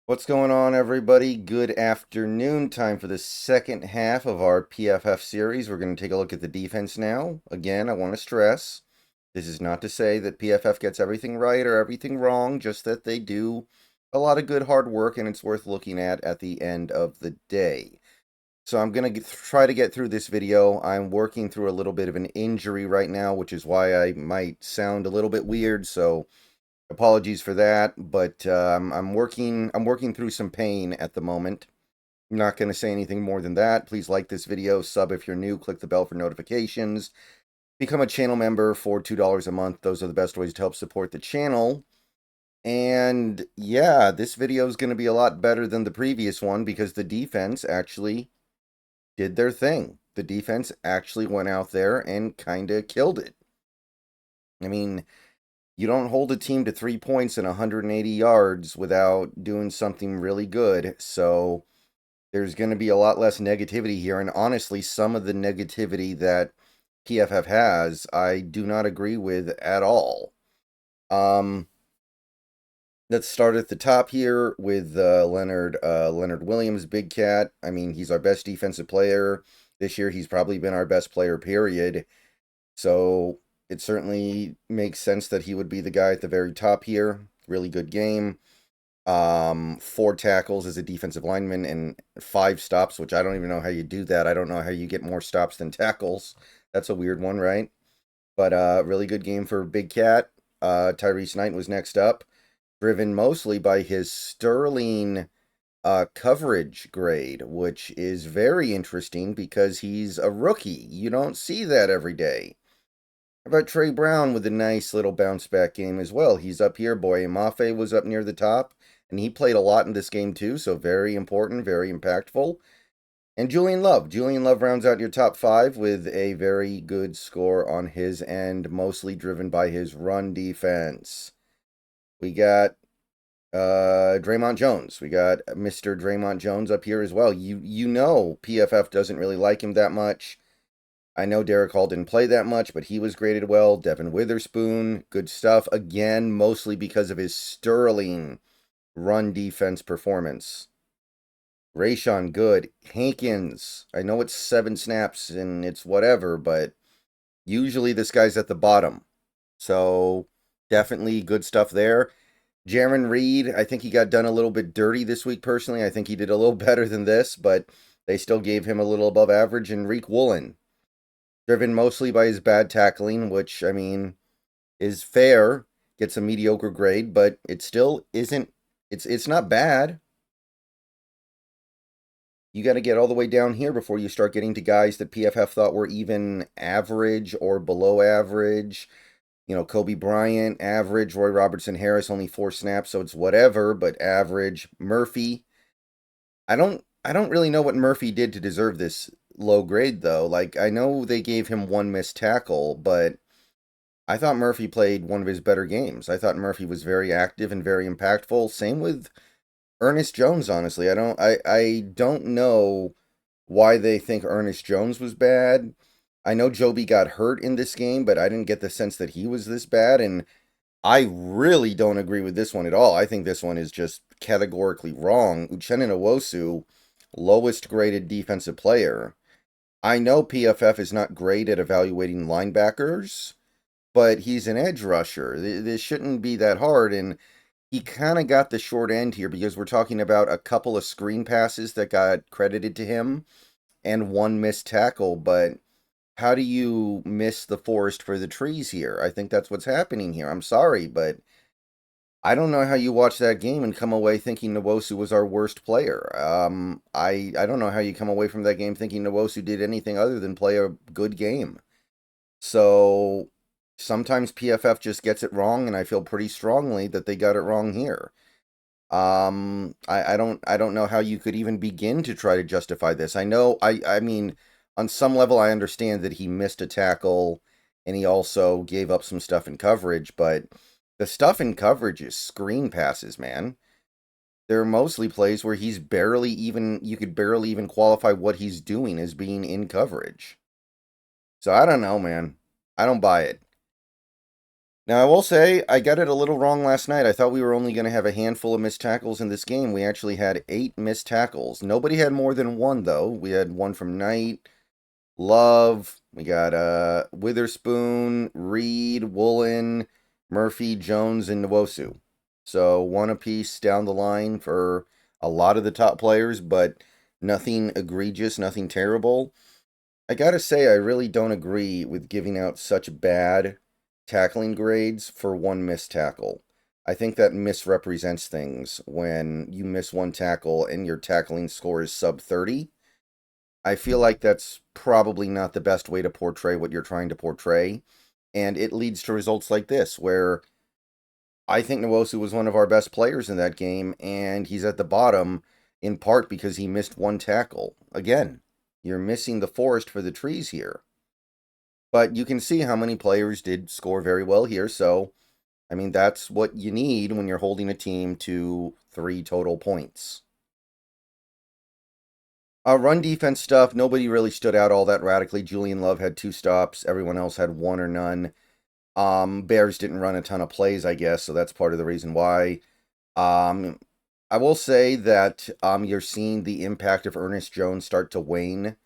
What's going on, everybody? Good afternoon. Time for the second half of our PFF series. We're going to take a look at the defense now. Again, I want to stress this is not to say that PFF gets everything right or everything wrong, just that they do a lot of good hard work and it's worth looking at the end of the day. So I'm going to try to get through this video. I'm working through a little bit of an injury right now, which is why I might sound a little bit weird. So apologies for that, but I'm working through some pain at the moment. I'm not going to say anything more than that. Please like this video, sub if you're new, click the bell for notifications, become a channel member for $2 a month. Those are the best ways to help support the channel. And yeah, this video is going to be a lot better than the previous one because the defense actually did their thing. The defense actually went out there and kind of killed it. I mean, you don't hold a team to 3 points and 180 yards without doing something really good. So there's going to be a lot less negativity here. And honestly, some of the negativity that PFF has, I do not agree with at all. Let's start at the top here with Leonard Williams, Big Cat. I mean, he's our best defensive player this year. He's probably been our best player, period. So it certainly makes sense that he would be the guy at the very top here. Really good game. 4 tackles as a defensive lineman and 5 stops, which I don't even know how you do that. I don't know how you get more stops than tackles. That's a weird one, right? But really good game for Big Cat. Tyrese Knight was next up, driven mostly by his sterling coverage grade, which is very interesting because he's a rookie. You don't see that every day. How about Trey Brown with a nice little bounce back game as well? He's up here. Boy, Mafe was up near the top, and he played a lot in this game too, so very important, very impactful. And Julian Love. Julian Love rounds out your top 5 with a very good score on his end, mostly driven by his run defense. We got Draymond Jones. We got Mr. Draymond Jones up here as well. You know PFF doesn't really like him that much. I know Derek Hall didn't play that much, but he was graded well. Devin Witherspoon, good stuff. Again, mostly because of his sterling run defense performance. Rayshon, good. Hankins, I know it's 7 snaps and it's whatever, but usually this guy's at the bottom. So definitely good stuff there. Jaron Reed, I think he got done a little bit dirty this week personally. I think he did a little better than this, but they still gave him a little above average. And Reek Woolen, driven mostly by his bad tackling, which, I mean, is fair, gets a mediocre grade, but it still isn't, it's not bad. You got to get all the way down here before you start getting to guys that PFF thought were even average or below average. You know, Kobe Bryant, average. Roy Robertson Harris, only 4 snaps, so it's whatever, but average. Murphy, I don't really know what Murphy did to deserve this low grade though. Like, I know they gave him 1 missed tackle, but I thought Murphy played one of his better games. I thought Murphy was very active and very impactful. Same with Ernest Jones, honestly. I don't know why they think Ernest Jones was bad. I know Joby got hurt in this game, but I didn't get the sense that he was this bad, and I really don't agree with this one at all. I think this one is just categorically wrong. Uchenna Nwosu, lowest graded defensive player. I know PFF is not great at evaluating linebackers, but he's an edge rusher. This shouldn't be that hard, and he kind of got the short end here because we're talking about a couple of screen passes that got credited to him and 1 missed tackle, but how do you miss the forest for the trees here? I think that's what's happening here. I'm sorry, but I don't know how you watch that game and come away thinking Nwosu was our worst player. I don't know how you come away from that game thinking Nwosu did anything other than play a good game. So sometimes PFF just gets it wrong, and I feel pretty strongly that they got it wrong here. I don't know how you could even begin to try to justify this. I mean, on some level I understand that he missed a tackle and he also gave up some stuff in coverage, but the stuff in coverage is screen passes, man. They're mostly plays where you could barely even qualify what he's doing as being in coverage. So I don't know, man. I don't buy it. Now, I will say, I got it a little wrong last night. I thought we were only going to have a handful of missed tackles in this game. We actually had 8 missed tackles. Nobody had more than one, though. We had one from Knight, Love, we got Witherspoon, Reed, Woolen, Murphy, Jones, and Nwosu. So one apiece down the line for a lot of the top players, but nothing egregious, nothing terrible. I gotta say, I really don't agree with giving out such bad tackling grades for one missed tackle. I think that misrepresents things when you miss one tackle and your tackling score is sub 30. I feel like that's probably not the best way to portray what you're trying to portray. And it leads to results like this, where I think Nwosu was one of our best players in that game, and he's at the bottom in part because he missed one tackle. Again, you're missing the forest for the trees here. But you can see how many players did score very well here, so, I mean, that's what you need when you're holding a team to 3 total points. Run defense stuff, nobody really stood out all that radically. Julian Love had 2 stops. Everyone else had 1 or none. Bears didn't run a ton of plays, I guess, so that's part of the reason why. I will say that you're seeing the impact of Ernest Jones start to wane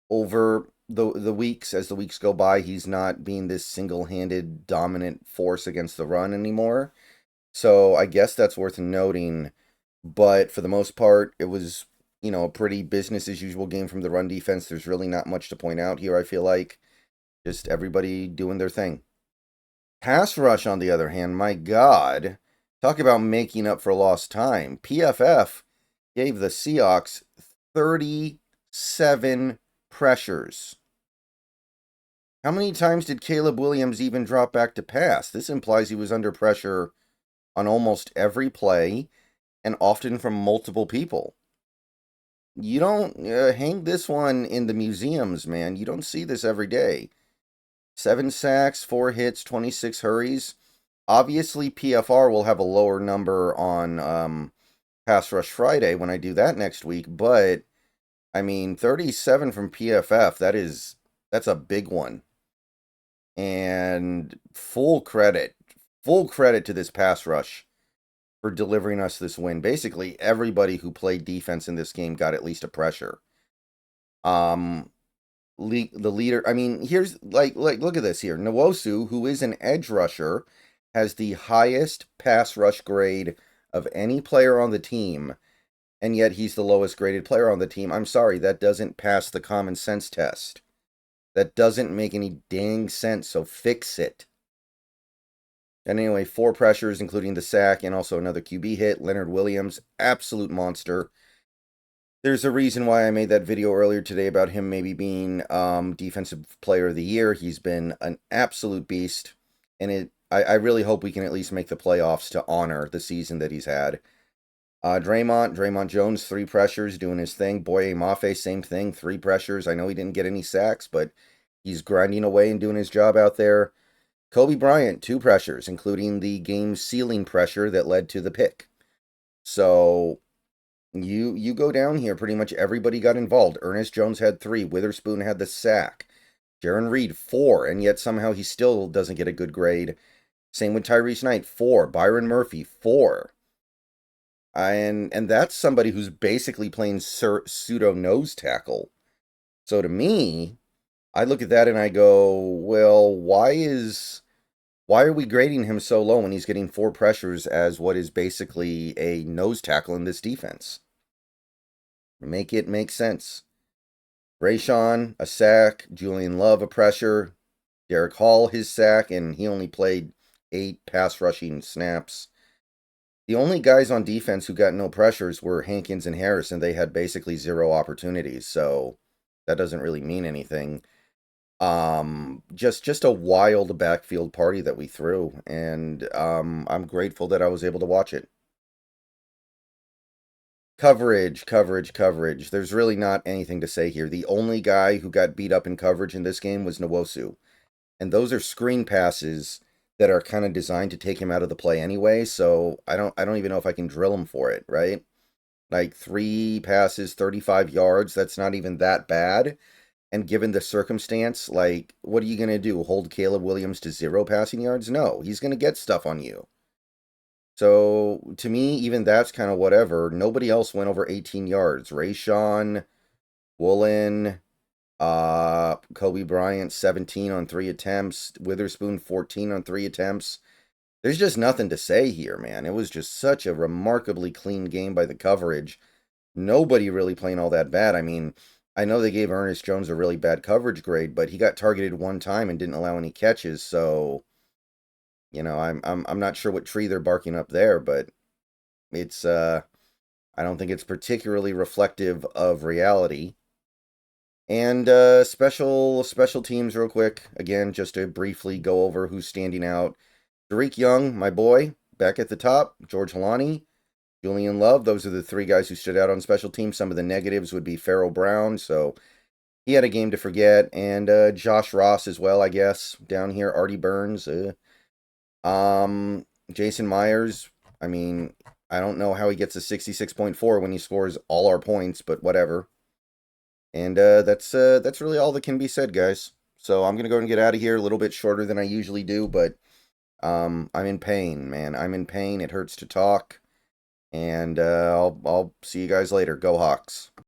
over the weeks. As the weeks go by, he's not being this single-handed dominant force against the run anymore. So I guess that's worth noting. But for the most part, it was, a pretty business as usual game from the run defense. There's really not much to point out here, I feel like. Just everybody doing their thing. Pass rush, on the other hand, my God, talk about making up for lost time. PFF gave the Seahawks 37 pressures. How many times did Caleb Williams even drop back to pass? This implies he was under pressure on almost every play and often from multiple people. You don't hang this one in the museums, man. You don't see this every day. 7 sacks, 4 hits, 26 hurries. Obviously, PFR will have a lower number on Pass Rush Friday when I do that next week, but, I mean, 37 from PFF, that's a big one. And full credit to this pass rush for delivering us this win. Basically, everybody who played defense in this game got at least a pressure. The leader, I mean, here's like look at this here. Nwosu, who is an edge rusher, has the highest pass rush grade of any player on the team, and yet he's the lowest graded player on the team. I'm sorry, that doesn't pass the common sense test. That doesn't make any dang sense, so fix it. And anyway, 4 pressures, including the sack and also another QB hit. Leonard Williams, absolute monster. There's a reason why I made that video earlier today about him maybe being Defensive Player of the Year. He's been an absolute beast, and I really hope we can at least make the playoffs to honor the season that he's had. Draymond Jones, 3 pressures, doing his thing. Boye Mafe, same thing, 3 pressures. I know he didn't get any sacks, but he's grinding away and doing his job out there. Kobe Bryant, 2 pressures, including the game-sealing pressure that led to the pick. So you go down here, pretty much everybody got involved. Ernest Jones had 3. Witherspoon had the sack. Jaron Reed, 4, and yet somehow he still doesn't get a good grade. Same with Tyrese Knight, 4. Byron Murphy, 4. And that's somebody who's basically playing pseudo nose tackle. So to me, I look at that and I go, well, why are we grading him so low when he's getting 4 pressures as what is basically a nose tackle in this defense? Make it make sense. Rayshawn, a sack. Julian Love, a pressure. Derek Hall, his sack, and he only played 8 pass rushing snaps. The only guys on defense who got no pressures were Hankins and Harris, and they had basically 0 opportunities, so that doesn't really mean anything. Just a wild backfield party that we threw, and I'm grateful that I was able to watch it. Coverage. There's really not anything to say here. The only guy who got beat up in coverage in this game was Nwosu, and those are screen passes that are kind of designed to take him out of the play anyway, so I don't even know if I can drill him for it, right? Like 3 passes, 35 yards, that's not even that bad. And given the circumstance, like, what are you going to do? Hold Caleb Williams to 0 passing yards? No, he's going to get stuff on you. So, to me, even that's kind of whatever. Nobody else went over 18 yards. Rayshawn, Woolen, Kobe Bryant, 17 on 3 attempts. Witherspoon, 14 on 3 attempts. There's just nothing to say here, man. It was just such a remarkably clean game by the coverage. Nobody really playing all that bad. I mean, I know they gave Ernest Jones a really bad coverage grade, but he got targeted one time and didn't allow any catches, so I'm not sure what tree they're barking up there, but it's I don't think it's particularly reflective of reality. And special teams real quick. Again, just to briefly go over who's standing out. Tariq Young, my boy, back at the top. George Halani, Julian Love. Those are the 3 guys who stood out on special teams. Some of the negatives would be Farrell Brown, so he had a game to forget. And Josh Ross as well, I guess, down here. Artie Burns. Jason Myers, I mean, I don't know how he gets a 66.4 when he scores all our points, but whatever. And that's really all that can be said, guys. So I'm gonna go and get out of here. A little bit shorter than I usually do, but I'm in pain, man. I'm in pain. It hurts to talk. And I'll see you guys later. Go Hawks.